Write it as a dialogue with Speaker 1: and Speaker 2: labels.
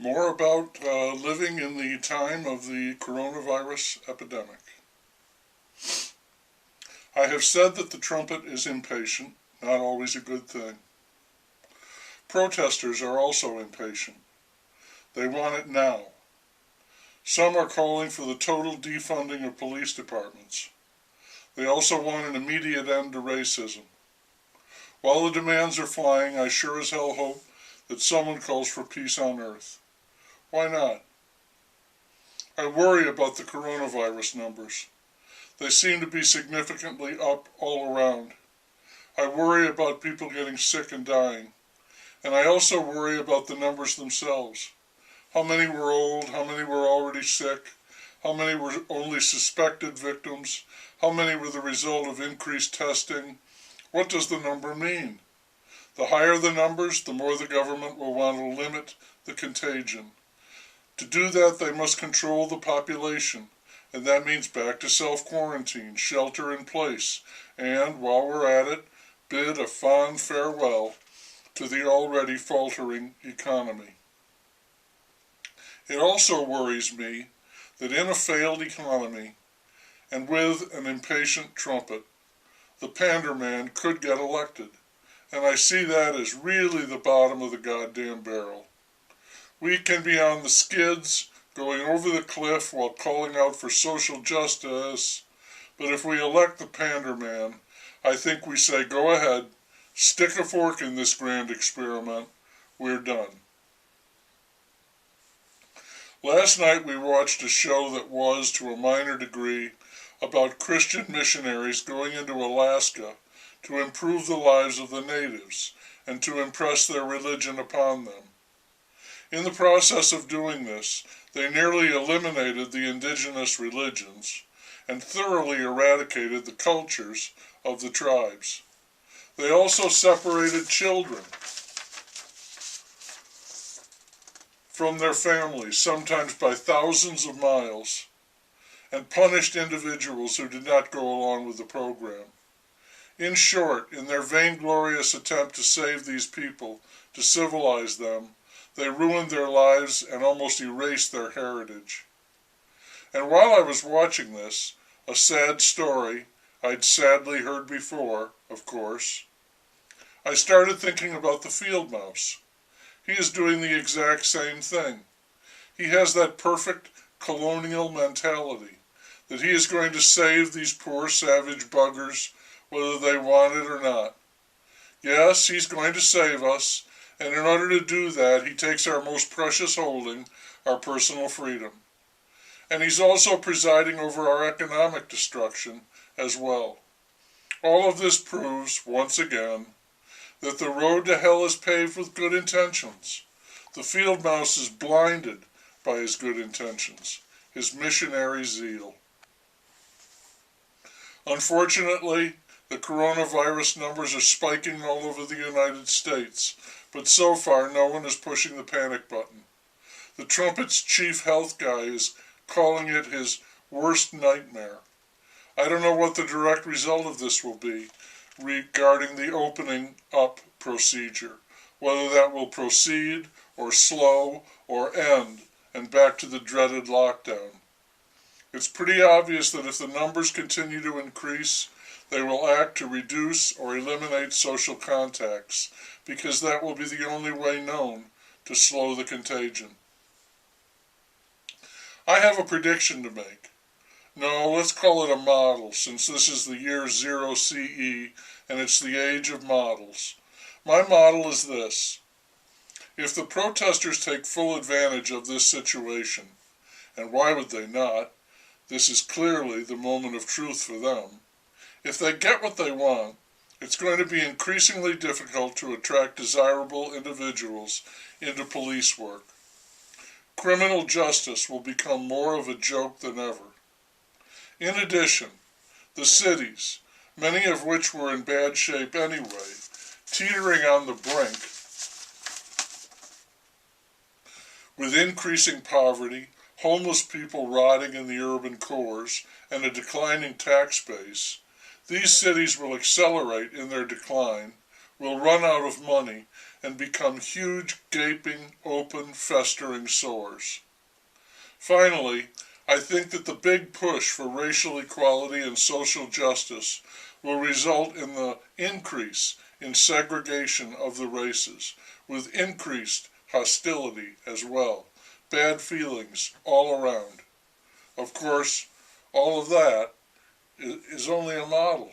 Speaker 1: More about living in the time of the coronavirus epidemic. I have said that the trumpet is impatient, not always a good thing. Protesters are also impatient. They want it now. Some are calling for the total defunding of police departments. They also want an immediate end to racism. While the demands are flying, I sure as hell hope that someone calls for peace on earth. Why not? I worry about the coronavirus numbers. They seem to be significantly up all around. I worry about people getting sick and dying. And I also worry about the numbers themselves. How many were old? How many were already sick? How many were only suspected victims? How many were the result of increased testing? What does the number mean? The higher the numbers, the more the government will want to limit the contagion. To do that, they must control the population, and that means back to self-quarantine, shelter in place, and, while we're at it, bid a fond farewell to the already faltering economy. It also worries me that in a failed economy, and with an impatient trumpet, the pander man could get elected, and I see that as really the bottom of the goddamn barrel. We can be on the skids, going over the cliff while calling out for social justice, but if we elect the pander man, I think we say, go ahead, stick a fork in this grand experiment, we're done. Last night we watched a show that was, to a minor degree, about Christian missionaries going into Alaska to improve the lives of the natives and to impress their religion upon them. In the process of doing this, they nearly eliminated the indigenous religions and thoroughly eradicated the cultures of the tribes. They also separated children from their families, sometimes by thousands of miles, and punished individuals who did not go along with the program. In short, in their vainglorious attempt to save these people, to civilize them, they ruined their lives and almost erased their heritage. And while I was watching this, a sad story I'd sadly heard before, of course, I started thinking about the field mouse. He is doing the exact same thing. He has that perfect colonial mentality, that he is going to save these poor savage buggers, whether they want it or not. Yes, he's going to save us, and in order to do that, he takes our most precious holding, our personal freedom. And he's also presiding over our economic destruction as well. All of this proves, once again, that the road to hell is paved with good intentions. The field mouse is blinded by his good intentions, his missionary zeal. Unfortunately, the coronavirus numbers are spiking all over the United States, but so far no one is pushing the panic button. The trumpet's chief health guy is calling it his worst nightmare. I don't know what the direct result of this will be regarding the opening up procedure, whether that will proceed or slow or end and back to the dreaded lockdown. It's pretty obvious that if the numbers continue to increase, they will act to reduce or eliminate social contacts, because that will be the only way known to slow the contagion. I have a prediction to make. No, let's call it a model, since this is the year 0 CE and it's the age of models. My model is this. If the protesters take full advantage of this situation, and why would they not? This is clearly the moment of truth for them. If they get what they want, it's going to be increasingly difficult to attract desirable individuals into police work. Criminal justice will become more of a joke than ever. In addition, the cities, many of which were in bad shape anyway, teetering on the brink, with increasing poverty, homeless people rotting in the urban cores, and a declining tax base, these cities will accelerate in their decline, will run out of money, and become huge, gaping, open, festering sores. Finally, I think that the big push for racial equality and social justice will result in the increase in segregation of the races, with increased hostility as well, bad feelings all around. Of course, all of that is only a model.